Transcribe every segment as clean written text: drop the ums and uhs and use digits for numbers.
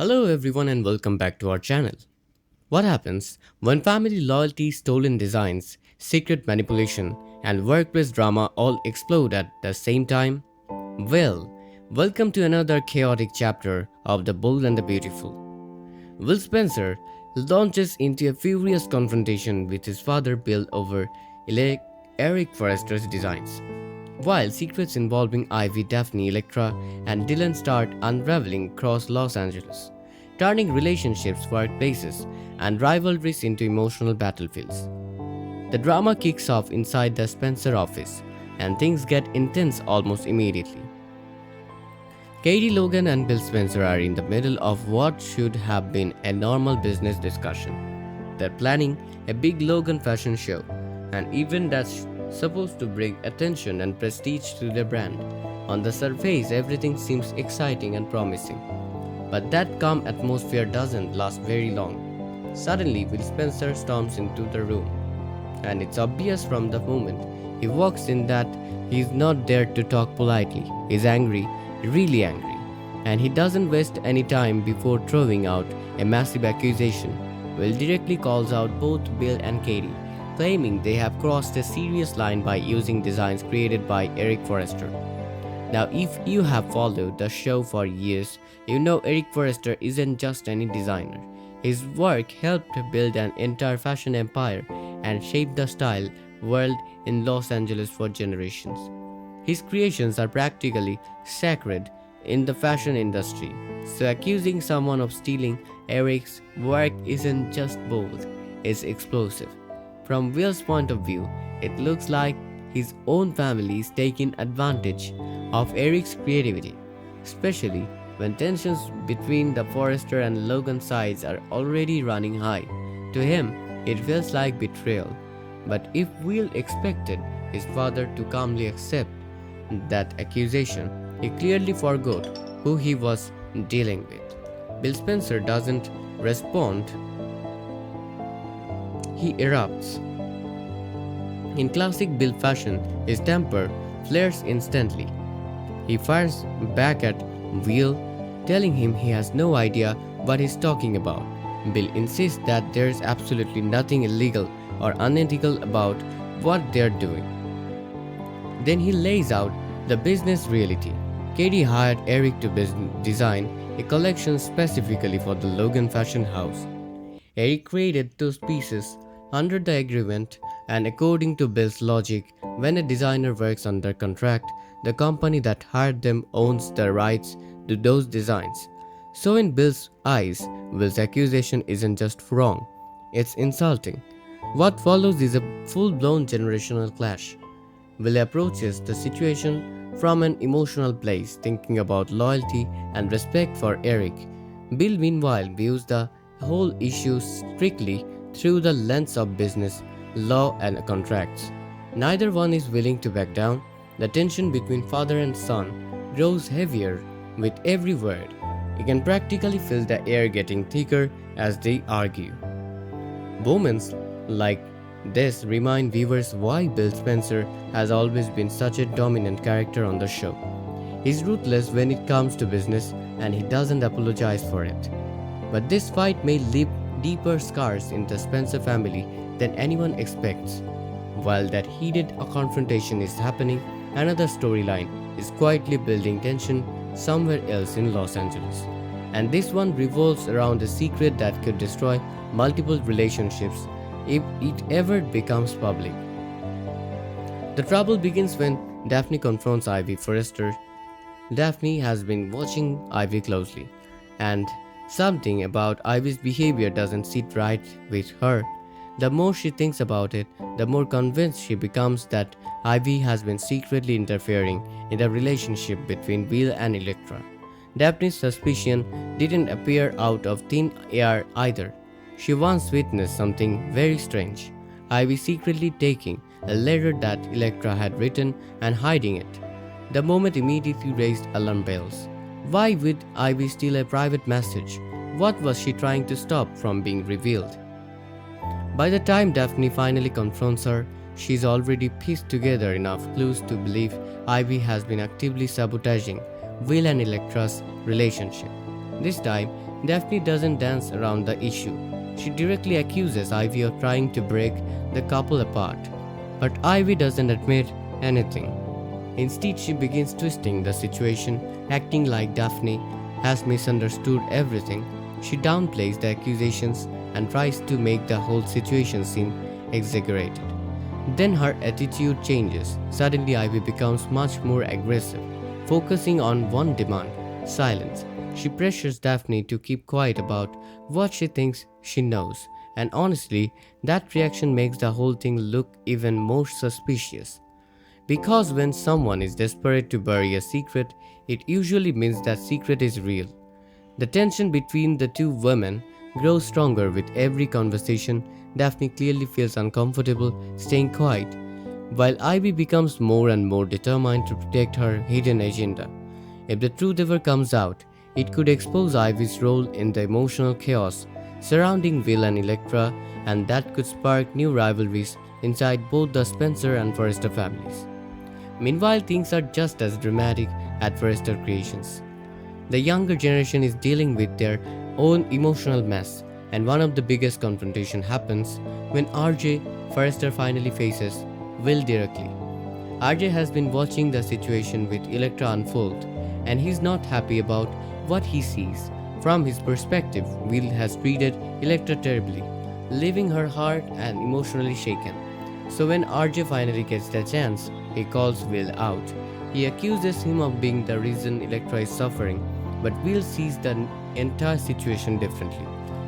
Hello everyone and welcome back to our channel. What happens when family loyalty, stolen designs, secret manipulation, and workplace drama all explode at the same time? Well, welcome to another chaotic chapter of The Bold and the Beautiful. Will Spencer launches into a furious confrontation with his father Bill over Ele- Eric Forrester's designs. While secrets involving Ivy, Daphne, Electra, and Dylan start unraveling across Los Angeles, turning relationships, workplaces, and rivalries into emotional battlefields. The drama kicks off inside the Spencer office, and things get intense almost immediately. Katie Logan and Bill Spencer are in the middle of what should have been a normal business discussion. They're planning a big Logan fashion show, an event that's supposed to bring attention and prestige to their brand. On the surface, everything seems exciting and promising, but that calm atmosphere doesn't last very long. Suddenly, Will Spencer storms into the room, and it's obvious from the moment he walks in that he's not there to talk politely. He's angry, really angry, and he doesn't waste any time before throwing out a massive accusation. Will directly calls out both Bill and Katie, claiming they have crossed a serious line by using designs created by Eric Forrester. Now, if you have followed the show for years, you know Eric Forrester isn't just any designer. His work helped build an entire fashion empire and shape the style world in Los Angeles for generations. His creations are practically sacred in the fashion industry, so accusing someone of stealing Eric's work isn't just bold, it's explosive. From Will's point of view, it looks like his own family is taking advantage of Eric's creativity, especially when tensions between the Forrester and Logan sides are already running high. To him, it feels like betrayal. But if Will expected his father to calmly accept that accusation, he clearly forgot who he was dealing with. Bill Spencer doesn't respond, he erupts. In classic Bill fashion, his temper flares instantly. He fires back at Will, telling him he has no idea what he's talking about. Bill insists that there's absolutely nothing illegal or unethical about what they're doing. Then he lays out the business reality. Katie hired Eric to design a collection specifically for the Logan fashion house. Eric created those pieces under the agreement, and according to Bill's logic, when a designer works under contract, the company that hired them owns the rights to those designs. So, in Bill's eyes, Will's accusation isn't just wrong, it's insulting. What follows is a full blown generational clash. Will approaches the situation from an emotional place, thinking about loyalty and respect for Eric. Bill, meanwhile, views the whole issue strictly through the lens of business, law, and contracts. Neither one is willing to back down. The tension between father and son grows heavier with every word. You can practically feel the air getting thicker as they argue. Moments like this remind viewers why Bill Spencer has always been such a dominant character on the show. He's ruthless when it comes to business and he doesn't apologize for it. But this fight may leave deeper scars in the Spencer family than anyone expects. While that heated confrontation is happening, another storyline is quietly building tension somewhere else in Los Angeles. And this one revolves around a secret that could destroy multiple relationships if it ever becomes public. The trouble begins when Daphne confronts Ivy Forrester. Daphne has been watching Ivy closely, and something about Ivy's behavior doesn't sit right with her. The more she thinks about it, the more convinced she becomes that Ivy has been secretly interfering in the relationship between Will and Electra. Daphne's suspicion didn't appear out of thin air either. She once witnessed something very strange. Ivy secretly taking a letter that Electra had written and hiding it. The moment immediately raised alarm bells. Why would Ivy steal a private message? What was she trying to stop from being revealed? By the time Daphne finally confronts her, she's already pieced together enough clues to believe Ivy has been actively sabotaging Will and Electra's relationship. This time, Daphne doesn't dance around the issue. She directly accuses Ivy of trying to break the couple apart. But Ivy doesn't admit anything. Instead, she begins twisting the situation, acting like Daphne has misunderstood everything. She downplays the accusations and tries to make the whole situation seem exaggerated. Then her attitude changes. Suddenly, Ivy becomes much more aggressive, focusing on one demand: silence. She pressures Daphne to keep quiet about what she thinks she knows, and honestly, that reaction makes the whole thing look even more suspicious. Because when someone is desperate to bury a secret, it usually means that secret is real. The tension between the two women grows stronger with every conversation. Daphne clearly feels uncomfortable staying quiet, while Ivy becomes more and more determined to protect her hidden agenda. If the truth ever comes out, it could expose Ivy's role in the emotional chaos surrounding Will and Electra, and that could spark new rivalries inside both the Spencer and Forrester families. Meanwhile, things are just as dramatic at Forrester Creations. The younger generation is dealing with their own emotional mess, and one of the biggest confrontation happens when RJ Forrester finally faces Will directly. RJ has been watching the situation with Electra unfold, and he's not happy about what he sees. From his perspective, Will has treated Electra terribly, leaving her hurt and emotionally shaken. So when RJ finally gets the chance, he calls Will out. He accuses him of being the reason Electra is suffering, but Will sees the entire situation differently.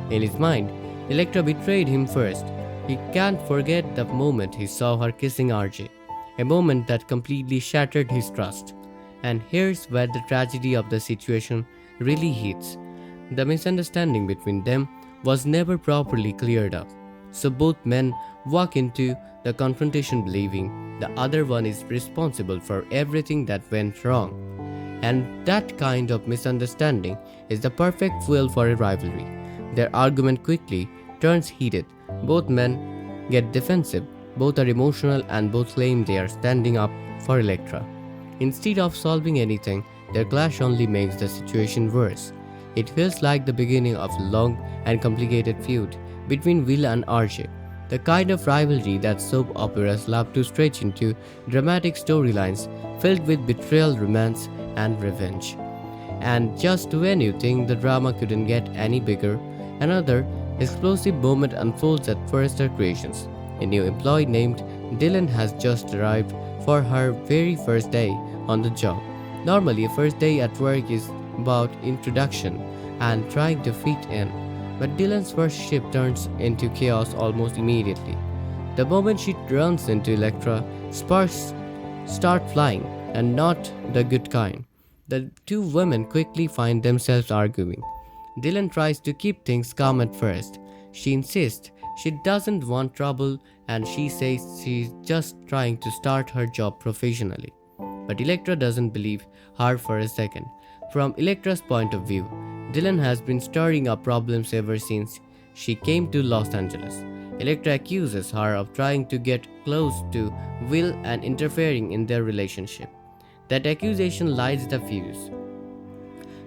In his mind, Electra betrayed him first. He can't forget the moment he saw her kissing RJ, a moment that completely shattered his trust. And here's where the tragedy of the situation really hits. The misunderstanding between them was never properly cleared up. So both men walk into the confrontation believing the other one is responsible for everything that went wrong. And that kind of misunderstanding is the perfect fuel for a rivalry. Their argument quickly turns heated. Both men get defensive, both are emotional, and both claim they are standing up for Electra. Instead of solving anything, their clash only makes the situation worse. It feels like the beginning of a long and complicated feud between Will and RJ, the kind of rivalry that soap operas love to stretch into dramatic storylines filled with betrayal, romance, and revenge. And just when you think the drama couldn't get any bigger, another explosive moment unfolds at Forrester Creations. A new employee named Dylan has just arrived for her very first day on the job. Normally, a first day at work is about introduction and trying to fit in, but Dylan's first shift turns into chaos almost immediately. The moment she runs into Electra, sparks start flying, and not the good kind. The two women quickly find themselves arguing. Dylan tries to keep things calm at first. She insists she doesn't want trouble, and she says she's just trying to start her job professionally. But Electra doesn't believe her for a second. From Electra's point of view, Dylan has been stirring up problems ever since she came to Los Angeles. Electra accuses her of trying to get close to Will and interfering in their relationship. That accusation lights the fuse.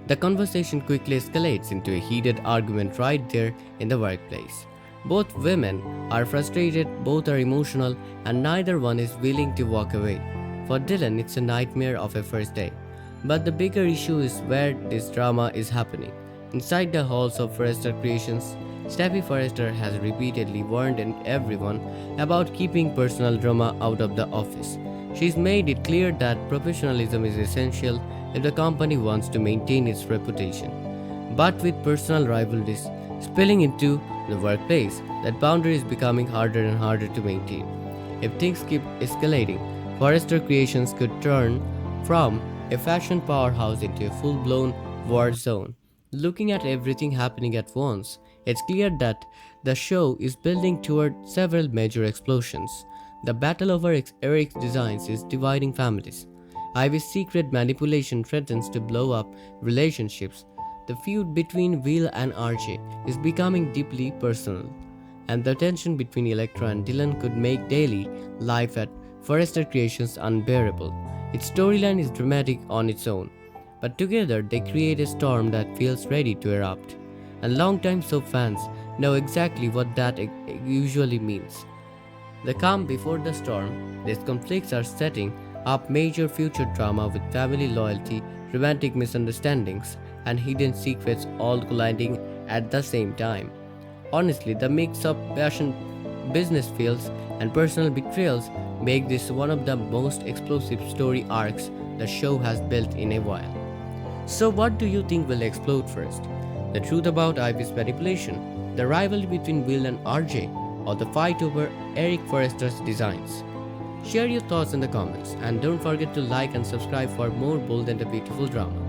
The conversation quickly escalates into a heated argument right there in the workplace. Both women are frustrated, both are emotional, and neither one is willing to walk away. For Dylan, it's a nightmare of a first day. But the bigger issue is where this drama is happening. Inside the halls of Forrester Creations, Steffi Forrester has repeatedly warned everyone about keeping personal drama out of the office. She's made it clear that professionalism is essential if the company wants to maintain its reputation. But with personal rivalries spilling into the workplace, that boundary is becoming harder and harder to maintain. If things keep escalating, Forrester Creations could turn from a fashion powerhouse into a full-blown war zone. Looking at everything happening at once, it's clear that the show is building toward several major explosions. The battle over Eric's designs is dividing families. Ivy's secret manipulation threatens to blow up relationships. The feud between Will and RJ is becoming deeply personal, and the tension between Electra and Dylan could make daily life at Forrester Creations unbearable. Its storyline is dramatic on its own, but together they create a storm that feels ready to erupt. and longtime soap fans know exactly what that usually means. The calm before the storm, these conflicts are setting up major future drama with family loyalty, romantic misunderstandings, and hidden secrets all colliding at the same time. Honestly, the mix of passion, business fails, and personal betrayals make this one of the most explosive story arcs the show has built in a while. So, what do you think will explode first? The truth about Ivy's manipulation, the rivalry between Will and RJ, or the fight over Eric Forrester's designs? Share your thoughts in the comments and don't forget to like and subscribe for more bold and beautiful drama.